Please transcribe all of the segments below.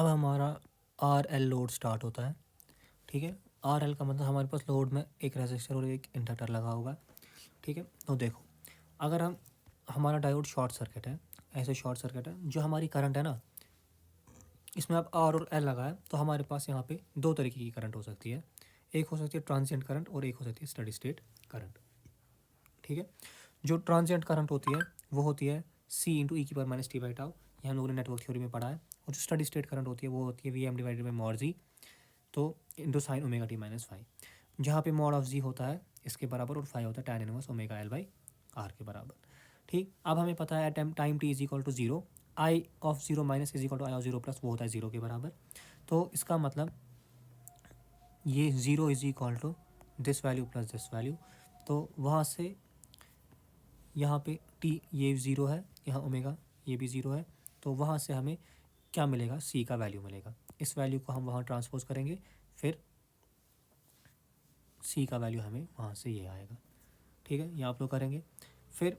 अब हमारा are L load start होता है। ठीक है, आर एल का मतलब हमारे पास लोड में एक रेजिस्टर और एक इंडक्टर लगा होगा। ठीक है, तो देखो, अगर हमारा डायोड शॉर्ट सर्किट है, ऐसे शॉर्ट सर्किट है, जो हमारी करंट है ना, इसमें अब आर और एल लगा है, तो हमारे पास यहाँ पे दो तरीके की करंट हो सकती है। एक हो सकती है ट्रांजिएंट करंट और एक हो सकती है स्टडी स्टेट करंट। ठीक है, जो ट्रांजिएंट करंट होती है वो होती है सी इंटू ई की power minus T by tau, ये हम लोगों ने नेटवर्क थ्योरी में पढ़ा है। और जो स्टडी स्टेट करंट होती है वो होती है V M divided by mod G, तो into sine omega T minus five, जहाँ पे मॉड ऑफ जी होता है इसके बराबर और फाइव होता है tan inverse omega L by R के बराबर। ठीक, अब हमें पता है time t is equal to zero, i of zero minus is equal to i of zero plus, वो होता है जीरो के बराबर। तो इसका मतलब ये zero is equal to this value plus this value, तो वहाँ से यहाँ पे टी ये ज़ीरो है, यहाँ ओमेगा ये भी ज़ीरो है, तो वहाँ से हमें क्या मिलेगा, सी का वैल्यू मिलेगा। इस वैल्यू को हम वहाँ ट्रांसपोज करेंगे, फिर सी का वैल्यू हमें वहाँ से ये आएगा। ठीक है, ये आप लोग करेंगे, फिर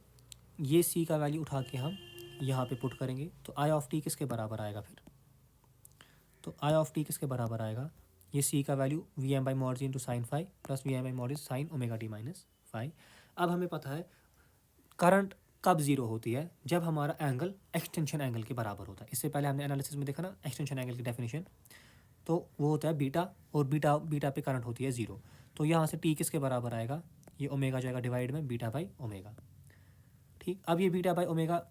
ये सी का वैल्यू उठा के हम यहाँ पे पुट करेंगे, तो आई ऑफ टी किसके बराबर आएगा फिर, तो आई ऑफ टी किसके बराबर आएगा, ये सी का value V m by mod Z into sine five plus V m by mod sine omega T minus five. अब हमें पता है करंट कब जीरो होती है, जब हमारा एंगल एक्सटेंशन एंगल के बराबर होता है। इससे पहले हमने एनालिसिस में देखा ना एक्सटेंशन एंगल की डेफिनेशन, तो वो होता है बीटा, और बीटा बीटा पे करंट होती है जीरो। तो यहाँ से टी किसके बराबर आएगा, ये ओमेगा जाएगा डिवाइड में बीटा बाई ओमेगा। ठीक, अब ये बीटा बाई ओमेगा,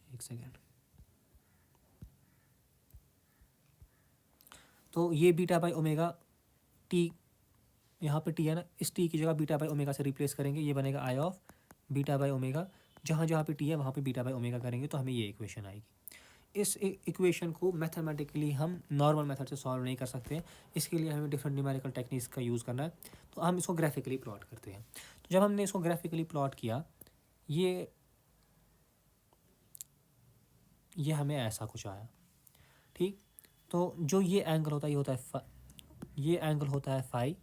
एक सेकेंड, तो ये बीटा बाई ओमेगा टी, यहाँ पे टी है ना, इस टी की जगह बीटा बाई ओमेगा से रिप्लेस करेंगे, ये बनेगा आई ऑफ बीटा बाई ओमेगा, जहाँ जहाँ पे टी है वहाँ पे बीटा बाई ओमेगा करेंगे तो हमें ये इक्वेशन आएगी। इस इक्वेशन को मैथमेटिकली हम नॉर्मल मेथड से सॉल्व नहीं कर सकते, इसके लिए हमें डिफरेंट न्यूमेरिकल टेक्निक्स का यूज़ करना है। तो हम इसको ग्राफिकली प्लॉट करते हैं। तो जब हमने इसको ग्राफिकली प्लॉट किया, ये हमें ऐसा कुछ आया। ठीक, तो जो ये एंगल होता है ये होता है ये एंगल होता है फाई,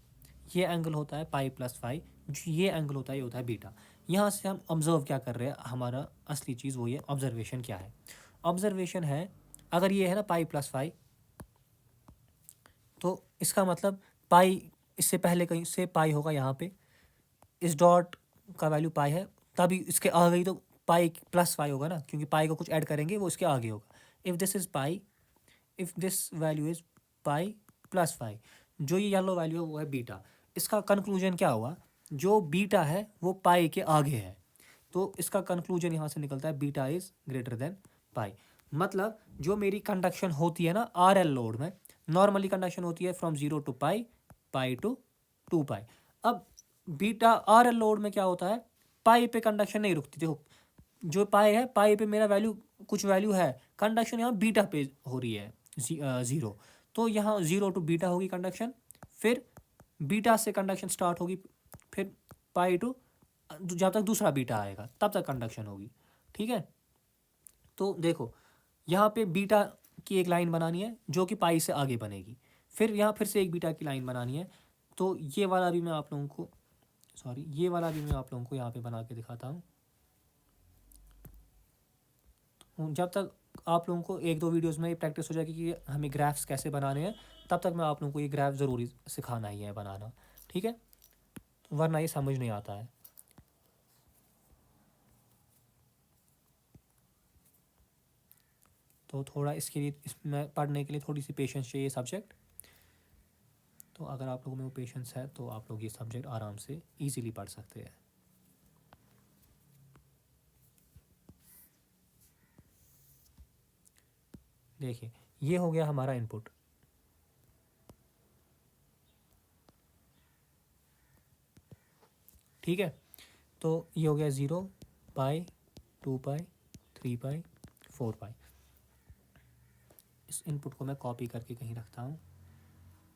ये एंगल होता है पाई प्लस फाई, जो ये एंगल होता है ये होता है बीटा। यहाँ से हम ऑब्जर्व क्या कर रहे हैं, हमारा असली चीज़ वो ये ऑब्जर्वेशन क्या है। ऑब्जर्वेशन है, अगर ये है ना पाई प्लस फाई, तो इसका मतलब पाई, इससे पहले कहीं से पाई होगा यहाँ पे, इस डॉट का वैल्यू पाई है, तभी इसके आ गई तो पाई प्लस फाई होगा ना, क्योंकि पाई को कुछ ऐड करेंगे वो इसके आगे होगा। If this is pi, if this value is pi plus phi, जो ये येलो वैल्यू है वो है बीटा। इसका कंक्लूजन क्या हुआ, जो बीटा है वो पाई के आगे है, तो इसका कंक्लूजन यहाँ से निकलता है beta is greater than pi. मतलब जो मेरी कंडक्शन होती है ना आर एल लोड में, नॉर्मली कंडक्शन होती है from zero to pi, pi to two pi. अब बीटा आर एल लोड में क्या होता है, पाई पे कंडक्शन नहीं रुकती। देखो, जो पाई है, पाई पे मेरा वैल्यू कुछ वैल्यू है, कंडक्शन यहाँ बीटा पे हो रही है ज़ीरो, तो यहाँ ज़ीरो टू बीटा होगी कंडक्शन, फिर बीटा से कंडक्शन स्टार्ट होगी, फिर पाई टू जब तक दूसरा बीटा आएगा तब तक कंडक्शन होगी। ठीक है, तो देखो यहाँ पे बीटा की एक लाइन बनानी है जो कि पाई से आगे बनेगी, फिर यहाँ फिर से एक बीटा की लाइन बनानी है। तो ये वाला भी मैं आप लोगों को, सॉरी, ये वाला भी मैं आप लोगों को यहाँ पे बना के दिखाता हूँ। जब तक आप लोगों को एक दो वीडियोस में ये प्रैक्टिस हो जाएगी कि हमें ग्राफ्स कैसे बनाने हैं, तब तक मैं आप लोगों को ये ग्राफ ज़रूरी सिखाना ही है बनाना। ठीक है, वरना ये समझ नहीं आता है। तो थोड़ा इसके लिए, इसमें पढ़ने के लिए थोड़ी सी पेशेंस चाहिए सब्जेक्ट। तो अगर आप लोगों में वो पेशेंस है तो आप लोग ये सब्जेक्ट आराम से इजीली पढ़ सकते हैं। देखिए, ये हो गया हमारा इनपुट। ठीक है, तो ये हो गया zero, pi, two pi, three pi, four pi. इस इनपुट को मैं कॉपी करके कहीं रखता हूँ,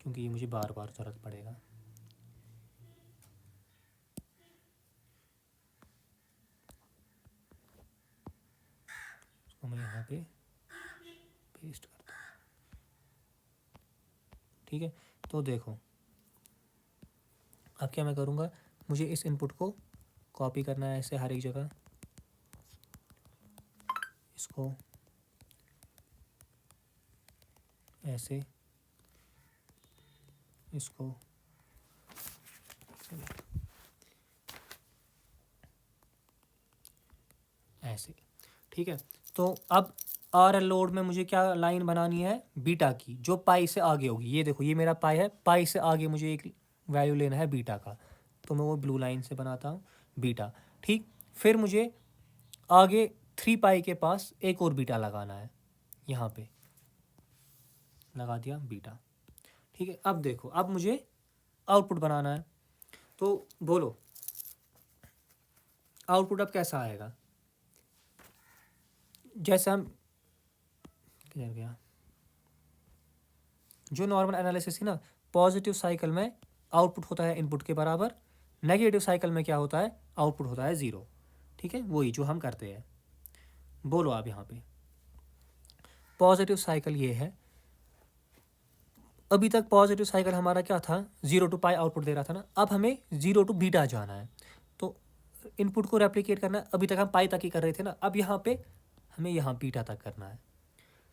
क्योंकि ये मुझे बार बार ज़रूरत पड़ेगा। इसको मैं यहाँ पे पेस्ट करता हूँ। ठीक है, तो देखो अब क्या मैं करूँगा, मुझे इस इनपुट को कॉपी करना है ऐसे हर एक जगह, इसको ऐसे इसको ऐसे, ठीक है। तो अब आर एल लोड में मुझे क्या लाइन बनानी है, बीटा की, जो पाई से आगे होगी। ये देखो, ये मेरा पाई है, पाई से आगे मुझे एक वैल्यू लेना है बीटा का, तो मैं वो ब्लू लाइन से बनाता हूँ बीटा, ठीक। फिर मुझे आगे 3 पाई के पास एक और बीटा लगाना है, यहाँ पे लगा दिया बीटा, ठीक है। अब देखो, अब मुझे आउटपुट बनाना है, तो बोलो आउटपुट अब कैसा आएगा। जैसे हम किधर गया, जो नॉर्मल एनालिसिस थी ना, पॉजिटिव साइकिल में आउटपुट होता है इनपुट के बराबर, नेगेटिव साइकिल में क्या होता है, आउटपुट होता है ज़ीरो, ठीक है। वही जो हम करते हैं। बोलो आप यहाँ पे, पॉजिटिव साइकिल ये है, अभी तक पॉजिटिव साइकिल हमारा क्या था, 0 टू पाई आउटपुट दे रहा था ना, अब हमें 0 टू बीटा जाना है, तो इनपुट को रेप्लिकेट करना है। अभी तक हम पाई तक ही कर रहे थे ना, अब यहाँ पे हमें यहाँ बीटा तक करना है,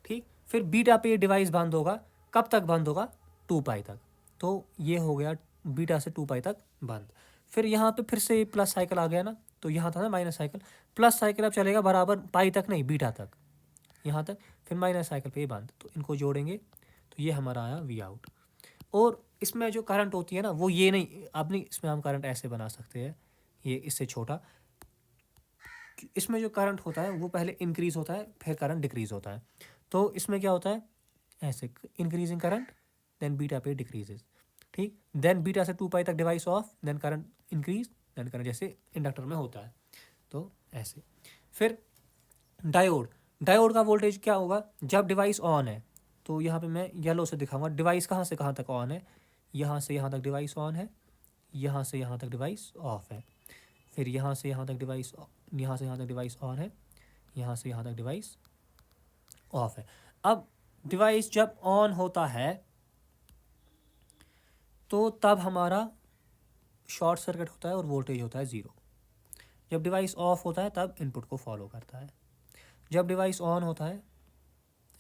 ठीक। फिर बीटा पे ये डिवाइस बंद होगा, कब तक बंद होगा, 2 पाई तक, तो ये हो गया बीटा से 2 पाई तक बंद। फिर यहाँ पे फिर से प्लस साइकिल आ गया ना, तो यहाँ था ना माइनस साइकिल, प्लस साइकिल अब चलेगा बराबर पाई तक नहीं, बीटा तक, यहाँ तक, फिर माइनस साइकिल पे बंद, तो इनको जोड़ेंगे तो ये हमारा आया वी आउट। और इसमें जो करंट होती है ना, वो ये नहीं, अब नहीं, इसमें हम करंट ऐसे बना सकते हैं, ये इससे छोटा। इसमें जो करंट होता है वो पहले इंक्रीज होता है, फिर करंट डिक्रीज होता है। तो इसमें क्या होता है, ऐसे इंक्रीजिंग करंट, देन बीटा पे डिक्रीजेज, ठीक। देन बीटा से 2 पाई तक device off, then current increase, then current, जैसे इंडक्टर में होता है, तो ऐसे। फिर डायोड, डायोड का वोल्टेज क्या होगा, जब डिवाइस ऑन है, तो यहाँ पे मैं येलो से दिखाऊंगा, डिवाइस कहाँ से कहाँ तक ऑन है, यहाँ से यहाँ तक डिवाइस ऑन है, यहाँ से यहाँ तक डिवाइस ऑफ है, फिर यहाँ से यहाँ तक डिवाइस, यहाँ से यहाँ तक डिवाइस ऑन है, यहाँ से यहाँ तक डिवाइस ऑफ है। अब डिवाइस जब ऑन होता है तो तब हमारा शॉर्ट सर्किट होता है और वोल्टेज होता है 0। जब डिवाइस ऑफ होता है तब इनपुट को फॉलो करता है। जब डिवाइस ऑन होता है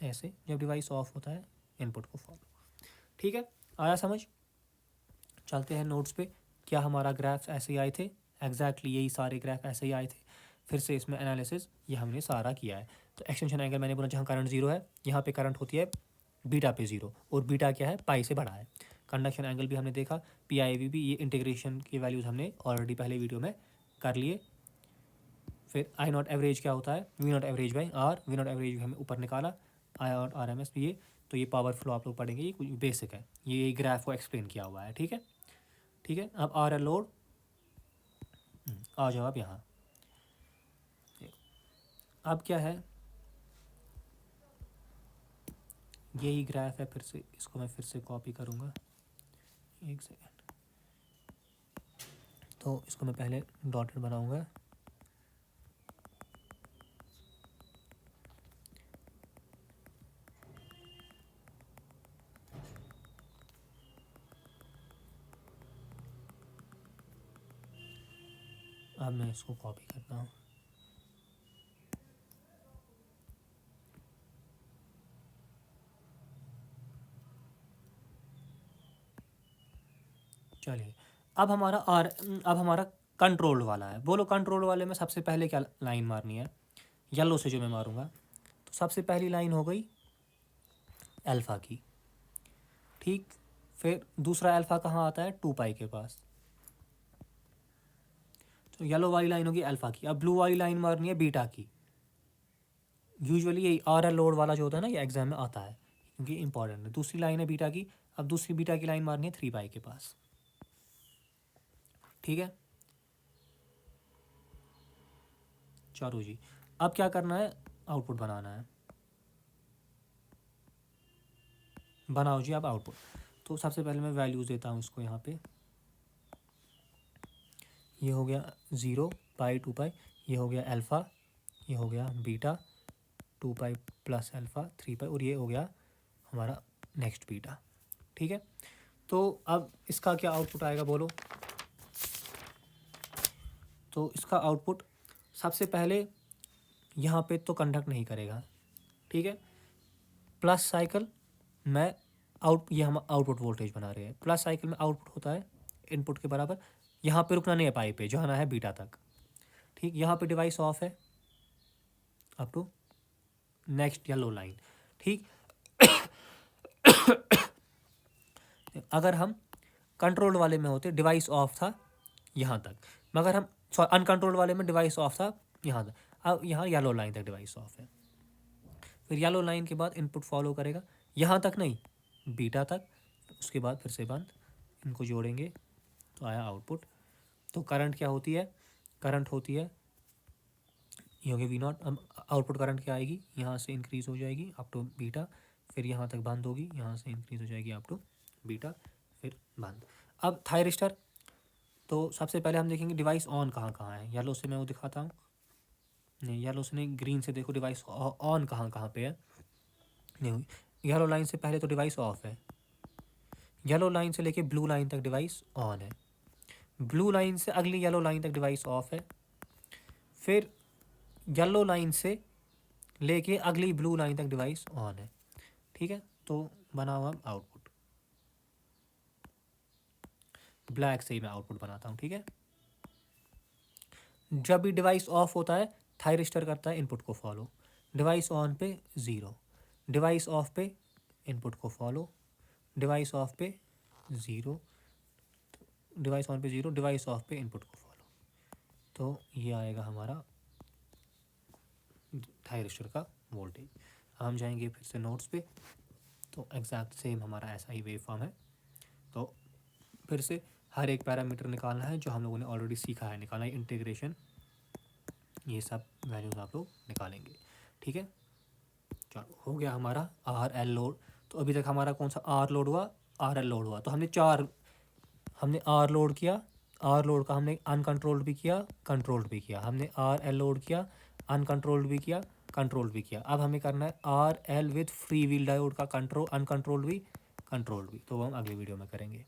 ऐसे, जब डिवाइस ऑफ होता है इनपुट को फॉलो, ठीक है। आया समझ। चलते हैं नोट्स पे। क्या हमारा ग्राफ्स ऐसे ही आए थे, एग्जैक्टली यही सारे ग्राफ ऐसे ही आए थे। फिर से इसमें एनालिसिस ये हमने सारा किया है। तो एक्सटेंशन एंगल मैंने बोला जहाँ करंट 0 है, यहाँ पे करंट होती है बीटा पे 0, और बीटा क्या है, पाई से बड़ा है। कंडक्शन एंगल भी हमने देखा, PIV भी, ये इंटीग्रेशन की वैल्यूज़ हमने ऑलरेडी पहले वीडियो में कर लिए। फिर आई नॉट एवरेज क्या होता है, V naught average by R, V naught average भी हमें ऊपर निकाला, आई और RMS भी ये, तो ये पावर फ्लो आप लोग पढ़ेंगे, ये कुछ बेसिक है, ये ग्राफ को एक्सप्लेन किया हुआ है, ठीक है। ठीक है, अब RL लोड, आ जाओ आप यहाँ। अब क्या है, यही ग्राफ है, फिर से इसको मैं फिर से कॉपी करूँगा, एक सेकेंड। तो इसको मैं पहले डॉटेड बनाऊँगा, अब मैं इसको कॉपी करता हूँ। चलिए, अब हमारा कंट्रोल वाला है। बोलो कंट्रोल वाले में सबसे पहले क्या लाइन मारनी है, येलो से जो मैं मारूंगा, तो सबसे पहली लाइन हो गई अल्फ़ा की, ठीक। फिर दूसरा अल्फ़ा कहाँ आता है, 2 पाई के पास, तो येलो वाली लाइन होगी अल्फ़ा की। अब ब्लू वाली लाइन मारनी है बीटा की। यूजुअली ये RL लोड वाला जो होता है ना, ये एग्जाम में आता है क्योंकि इंपॉर्टेंट है। दूसरी लाइन है बीटा की, अब दूसरी बीटा की लाइन मारनी है 3 पाई के पास, ठीक है। चलो जी, अब क्या करना है, आउटपुट बनाना है। बनाओ जी आप आउटपुट। तो सबसे पहले मैं वैल्यूज़ देता हूँ इसको यहाँ पे, ये हो गया 0 पाई 2 पाई, ये हो गया अल्फ़ा, ये हो गया बीटा 2 पाई प्लस अल्फ़ा 3 पाई, और ये हो गया हमारा नेक्स्ट बीटा, ठीक है। तो अब इसका क्या आउटपुट आएगा बोलो। तो इसका आउटपुट सबसे पहले यहाँ पे तो कंडक्ट नहीं करेगा, ठीक है। प्लस साइकिल मैं ये हम आउटपुट वोल्टेज बना रहे हैं। प्लस साइकिल में आउटपुट होता है इनपुट के बराबर। यहाँ पे रुकना नहीं है पाई पे, जाना है बीटा तक। ठीक, यहाँ पे डिवाइस ऑफ है up to next yellow line. ठीक, अगर हम कंट्रोल्ड वाले में होते डिवाइस ऑफ था यहाँ तक, मगर हम अनकंट्रोल्ड वाले में डिवाइस ऑफ था यहाँ तक। अब यहाँ येलो लाइन तक डिवाइस ऑफ है। फिर येलो लाइन के बाद इनपुट फॉलो करेगा, यहाँ तक नहीं, बीटा तक, उसके बाद फिर से बंद। इनको जोड़ेंगे तो आया आउटपुट। तो करंट क्या होती है? करंट होती है ये होगी वी नॉट। अब आउटपुट करंट क्या आएगी? यहाँ से इंक्रीज हो जाएगी अप टू बीटा, फिर यहाँ तक बंद होगी, यहाँ से इंक्रीज हो जाएगी अप टू बीटा, फिर बंद। अब थायरिस्टर, तो सबसे पहले हम देखेंगे डिवाइस ऑन कहाँ कहाँ है। येलो से मैं वो दिखाता हूँ, नहीं येलो से नहीं, ग्रीन से देखो डिवाइस ऑन कहाँ कहाँ पे है। नहीं, येलो लाइन से पहले तो डिवाइस ऑफ है, येलो लाइन से लेके ब्लू लाइन तक डिवाइस ऑन है, ब्लू लाइन से अगली येलो लाइन तक डिवाइस ऑफ है, फिर येलो लाइन से लेके अगली ब्लू लाइन तक डिवाइस ऑन है। ठीक है, तो बना हुआ आउटपुट। ब्लैक से ही मैं आउटपुट बनाता हूँ। ठीक है, जब भी डिवाइस ऑफ होता है थायरिस्टर करता है इनपुट को फॉलो, डिवाइस ऑन पे 0, डिवाइस ऑफ पे इनपुट को फॉलो, डिवाइस ऑफ पे 0, डिवाइस ऑन पे 0, डिवाइस ऑफ पे इनपुट को फॉलो। तो ये आएगा हमारा थायरिस्टर का वोल्टेज। हम जाएंगे फिर से नोट्स पे, तो एग्जैक्ट सेम हमारा ऐसा ही वेव फॉर्म है। तो फिर से हर एक पैरामीटर निकालना है जो हम लोगों ने ऑलरेडी सीखा है निकालना है, इंटीग्रेशन, ये सब वैल्यूज आप लोग निकालेंगे। ठीक है, चलो हो गया हमारा आर एल लोड। तो अभी तक हमारा कौन सा आर लोड हुआ, आर एल लोड हुआ। तो हमने आर लोड किया, आर लोड का हमने अनकंट्रोल्ड भी किया, कंट्रोल्ड भी किया, हमने आर एल लोड किया, अनकंट्रोल्ड भी किया, कंट्रोल्ड भी किया। अब हमें करना है R L with free wheel diode का कंट्रोल, अनकंट्रोल्ड भी, कंट्रोल्ड भी। तो वो हम अगली वीडियो में करेंगे।